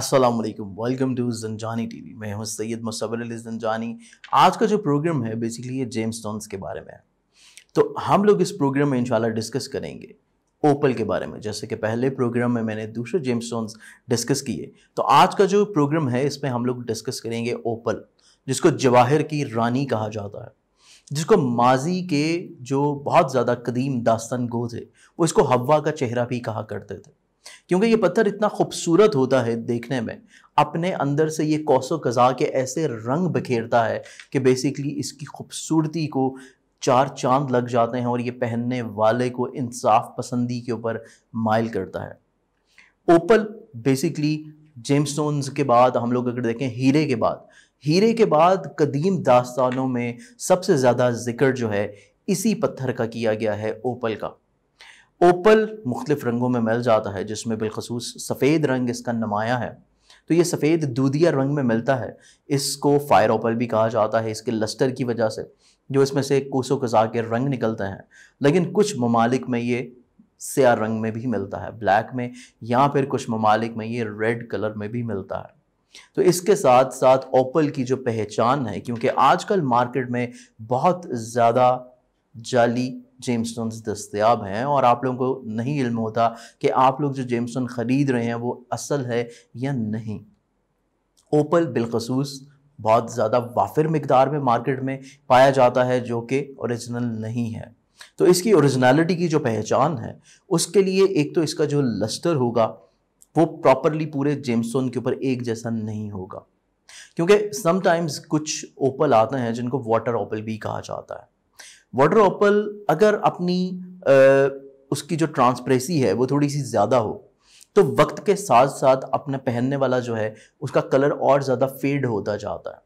अस्सलाम वालेकुम, welcome to Zanjani TV. मैं हूं सैयद मुसव्विर अली ज़ंजानी। आज का जो प्रोग्राम है बेसिकली ये जेम्स स्टोन्स के बारे में है। तो हम लोग इस प्रोग्राम में इंशाल्लाह डिस्कस करेंगे ओपल के बारे में। जैसे कि पहले प्रोग्राम में मैंने दूसरे जेम्स स्टोन्स डिस्कस किए, तो आज का जो प्रोग्राम है इसमें हम लोग डिस्कस करेंगे ओपल, जिसको जवाहिर की रानी कहा जाता है, जिसको माजी के जो बहुत ज़्यादा कदीम दास्तान गो थे वो इसको हवा का चेहरा भी कहा करते थे, क्योंकि ये पत्थर इतना खूबसूरत होता है देखने में। अपने अंदर से ये कौसो कज़ा के ऐसे रंग बिखेरता है कि बेसिकली इसकी खूबसूरती को चार चांद लग जाते हैं और ये पहनने वाले को इंसाफ पसंदी के ऊपर माइल करता है। ओपल बेसिकली जेमस्टोन्स के बाद हम लोग अगर देखें हीरे के बाद कदीम दास्तानों में सबसे ज़्यादा जिक्र जो है इसी पत्थर का किया गया है, ओपल का। ओपल मुख्तलिफ रंगों में मिल जाता है, जिसमें बिलखसूस सफ़ेद रंग इसका नुमाया है। तो ये सफ़ेद दूधिया रंग में मिलता है। इसको फायर ओपल भी कहा जाता है इसके लस्टर की वजह से, जो इसमें से कोसो कज़ा के रंग निकलते हैं। लेकिन कुछ ममालिक में ये स्याह रंग में भी मिलता है, ब्लैक में, या फिर कुछ ममालिक में ये रेड कलर में भी मिलता है। तो इसके साथ साथ ओपल की जो पहचान है, क्योंकि आजकल मार्केट में बहुत ज़्यादा जाली जेमस्टोन्स दस्तयाब हैं और आप लोगों को नहीं इल्म होता कि आप लोग जो जेमस्टोन ख़रीद रहे हैं वो असल है या नहीं। ओपल बिलखसूस बहुत ज़्यादा वाफिर मिकदार में मार्केट में पाया जाता है, जो कि ओरिजिनल नहीं है। तो इसकी ओरिजिनलिटी की जो पहचान है उसके लिए एक तो इसका जो लस्टर होगा वो प्रॉपरली पूरे जेमस्टोन के ऊपर एक जैसा नहीं होगा, क्योंकि समटाइम्स कुछ ओपल आते हैं जिनको वाटर ओपल भी कहा जाता है। वाटर ओपल अगर अपनी उसकी जो ट्रांसपेरेंसी है वो थोड़ी सी ज़्यादा हो तो वक्त के साथ साथ अपना पहनने वाला जो है उसका कलर और ज़्यादा फेड होता जाता है।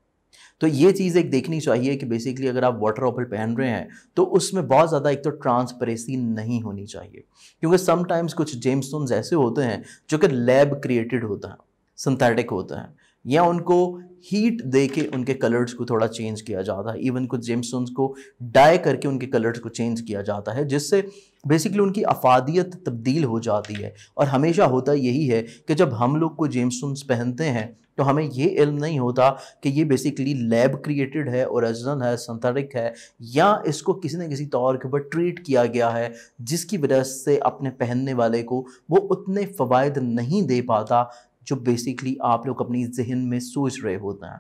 तो ये चीज़ एक देखनी चाहिए कि बेसिकली अगर आप वाटर ओपल पहन रहे हैं तो उसमें बहुत ज़्यादा एक तो ट्रांसपेरेंसी नहीं होनी चाहिए, क्योंकि समटाइम्स कुछ जेमस्टोन्स ऐसे होते हैं जो कि लैब क्रिएटेड होता है, सिंथेटिक होता है, या उनको हीट दे के उनके कलर्स को थोड़ा चेंज किया जाता है। इवन कुछ जेमस्टोन्स को डाई करके उनके कलर्स को चेंज किया जाता है, जिससे बेसिकली उनकी अफादियत तब्दील हो जाती है। और हमेशा होता यही है कि जब हम लोग कोई जेमस्टोन्स पहनते हैं तो हमें ये इल्म नहीं होता कि ये बेसिकली लैब क्रिएटेड है, ओरिजिनल है, सिंथेटिक है, या इसको किसी न किसी तौर के ऊपर ट्रीट किया गया है जिसकी वजह से अपने पहनने वाले को वो उतने फ़वाइद नहीं दे पाता जो बेसिकली आप लोग अपनी जहन में सोच रहे होते हैं।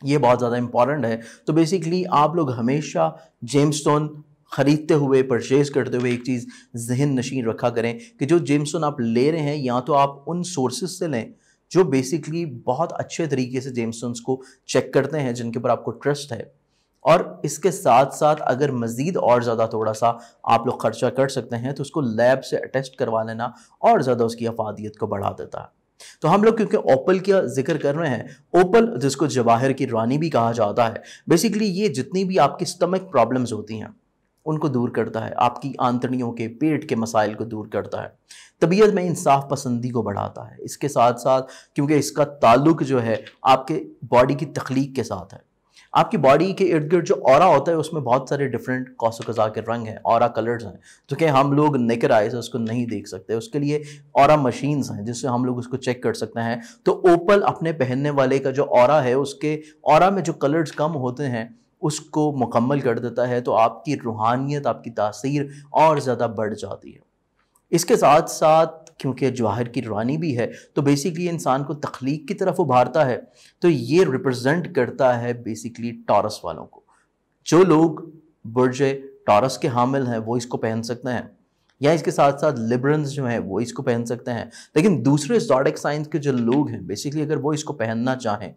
ये बहुत ज़्यादा इंपॉर्टेंट है। तो बेसिकली आप लोग हमेशा जेमस्टोन ख़रीदते हुए, परचेज़ करते हुए एक चीज़ जहन नशीन रखा करें कि जो जेमस्टोन आप ले रहे हैं या तो आप उन सोर्सेज से लें जो बेसिकली बहुत अच्छे तरीके से जेमस्टोन्स को चेक करते हैं, जिनके ऊपर आपको ट्रस्ट है। और इसके साथ साथ अगर मज़ीद और ज़्यादा थोड़ा सा आप लोग ख़र्चा कर सकते हैं तो उसको लैब से अटेस्ट करवा लेना और ज़्यादा उसकी अफादियत को बढ़ा देता है। तो हम लोग क्योंकि ओपल का जिक्र कर रहे हैं, ओपल जिसको जवाहिर की रानी भी कहा जाता है, बेसिकली ये जितनी भी आपकी स्टमक प्रॉब्लम्स होती हैं उनको दूर करता है, आपकी आंतड़ियों के, पेट के मसाइल को दूर करता है, तबीयत में इंसाफ पसंदी को बढ़ाता है। इसके साथ साथ क्योंकि इसका ताल्लुक जो है आपके बॉडी की तख्लीक के साथ है, आपकी बॉडी के इर्द गिर्द जो ऑरा होता है उसमें बहुत सारे डिफरेंट कौसो कज़ा के रंग हैं, ऑरा कलर्स हैं, जो कि हम लोग नेकर आई से उसको नहीं देख सकते। उसके लिए ऑरा मशीन्स हैं जिससे हम लोग उसको चेक कर सकते हैं। तो ओपल अपने पहनने वाले का जो ऑरा है, उसके ऑरा में जो कलर्स कम होते हैं उसको मुकम्मल कर देता है, तो आपकी रूहानियत, आपकी तासीर और ज़्यादा बढ़ जाती है। इसके साथ साथ क्योंकि जवाहिर की रानी भी है तो बेसिकली इंसान को तख्लीक की तरफ उभारता है। तो ये रिप्रेजेंट करता है बेसिकली टॉरस वालों को। जो लोग बुर्ज टॉरस के हामिल हैं वो इसको पहन सकते हैं, या इसके साथ साथ लिब्रन्स जो हैं वो इसको पहन सकते हैं। लेकिन दूसरे ज़ोडिएक साइंस के जो लोग हैं बेसिकली अगर वो इसको पहनना चाहें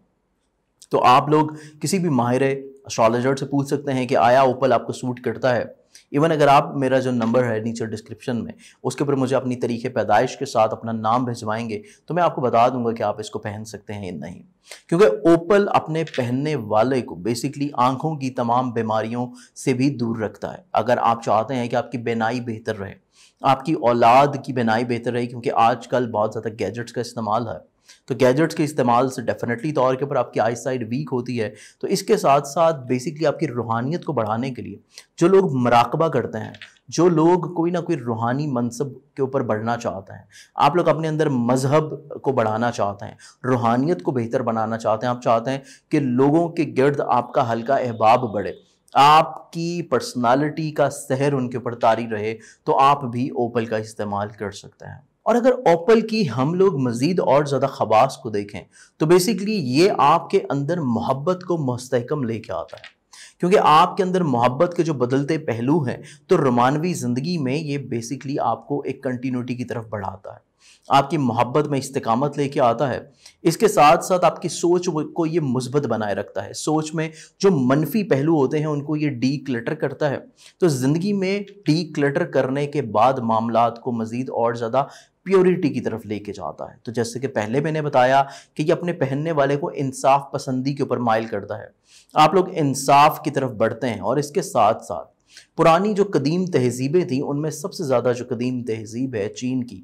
तो आप लोग किसी भी माहिर एस्ट्रोलॉजर से पूछ सकते हैं कि आया ओपल आपको सूट करता है। इवन अगर आप मेरा जो नंबर है नीचे डिस्क्रिप्शन में उसके ऊपर मुझे अपनी तारीख़ पैदाइश के साथ अपना नाम भिजवाएंगे तो मैं आपको बता दूंगा कि आप इसको पहन सकते हैं या नहीं, क्योंकि ओपल अपने पहनने वाले को बेसिकली आंखों की तमाम बीमारियों से भी दूर रखता है। अगर आप चाहते हैं कि आपकी बीनाई बेहतर रहे, आपकी औलाद की बीनाई बेहतर रहे, क्योंकि आजकल बहुत ज़्यादा गैजेट्स का इस्तेमाल है, तो गैजेट्स के इस्तेमाल से डेफिनेटली तौर के ऊपर आपकी आई साइड वीक होती है। तो इसके साथ साथ बेसिकली आपकी रूहानियत को बढ़ाने के लिए जो लोग मुराकबा करते हैं, जो लोग कोई ना कोई रूहानी मनसब के ऊपर बढ़ना चाहते हैं, आप लोग अपने अंदर मजहब को बढ़ाना चाहते हैं, रूहानियत को बेहतर बनाना चाहते हैं, आप चाहते हैं कि लोगों के गिर्द आपका हल्का अहबाब बढ़े, आपकी पर्सनालिटी का सहर उनके ऊपर तारी रहे, तो आप भी ओपल का इस्तेमाल कर सकते हैं। और अगर ओपल की हम लोग मज़ीद और ज़्यादा ख़वास को देखें तो बेसिकली ये आपके अंदर मोहब्बत को मुस्तहकम लेके आता है, क्योंकि आपके अंदर मोहब्बत के जो बदलते पहलू हैं तो रोमानवी ज़िंदगी में ये बेसिकली आपको एक कंटिन्यूटी की तरफ बढ़ाता है, आपकी मोहब्बत में इस्तिकामत लेके आता है। इसके साथ साथ आपकी सोच को ये मुस्बत बनाए रखता है, सोच में जो मनफी पहलू होते हैं उनको ये डी क्लटर करता है। तो ज़िंदगी में डी क्लटर करने के बाद मामलात को मज़ीद और ज़्यादा प्योरिटी की तरफ लेके जाता है। तो जैसे कि पहले मैंने बताया कि ये अपने पहनने वाले को इंसाफ पसंदी के ऊपर माइल करता है, आप लोग इंसाफ की तरफ बढ़ते हैं। और इसके साथ साथ पुरानी जो कदीम तहजीबें थी उनमें सबसे ज़्यादा जो कदीम तहजीब है चीन की,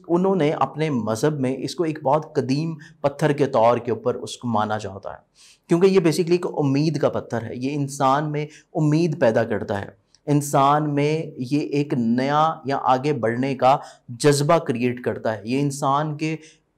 उन्होंने अपने मज़हब में इसको एक बहुत कदीम पत्थर के तौर के ऊपर उसको माना जाता है, क्योंकि ये बेसिकली एक उम्मीद का पत्थर है। ये इंसान में उम्मीद पैदा करता है, इंसान में ये एक नया या आगे बढ़ने का जज्बा क्रिएट करता है, ये इंसान के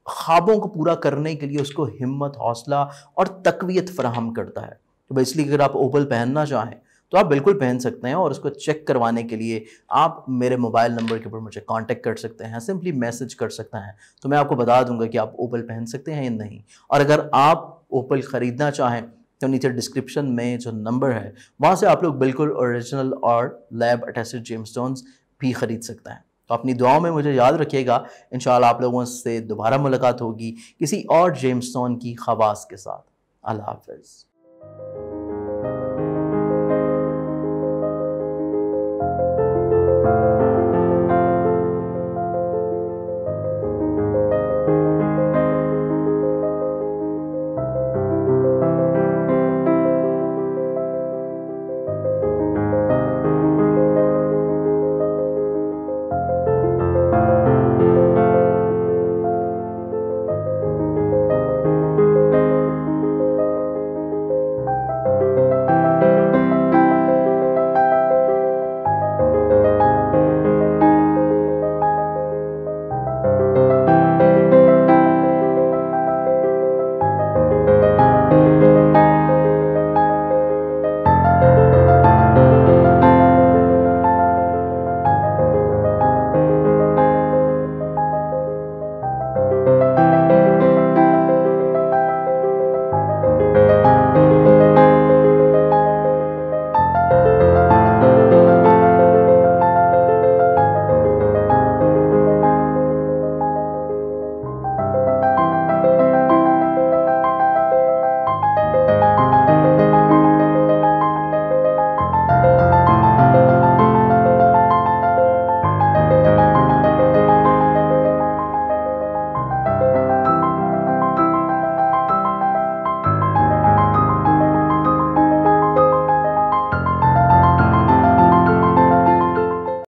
ख्वाबों को पूरा करने के लिए उसको हिम्मत, हौसला और तक़वियत फराहम करता है। तो बेसिकली अगर आप ओपल पहनना चाहें तो आप बिल्कुल पहन सकते हैं, और उसको चेक करवाने के लिए आप मेरे मोबाइल नंबर के ऊपर मुझे कांटेक्ट कर सकते हैं, सिंपली मैसेज कर सकते हैं, तो मैं आपको बता दूंगा कि आप ओपल पहन सकते हैं या नहीं। और अगर आप ओपल ख़रीदना चाहें तो नीचे डिस्क्रिप्शन में जो नंबर है वहाँ से आप लोग बिल्कुल ओरिजिनल और लैब अटेस्टेड जेमस्टोन्स भी ख़रीद सकते हैं। तो अपनी दुआओं में मुझे याद रखिएगा, इंशाल्लाह आप लोगों से दोबारा मुलाकात होगी किसी और जेमस्टोन की ख़वास के साथ। अल्लाह हाफ़िज़।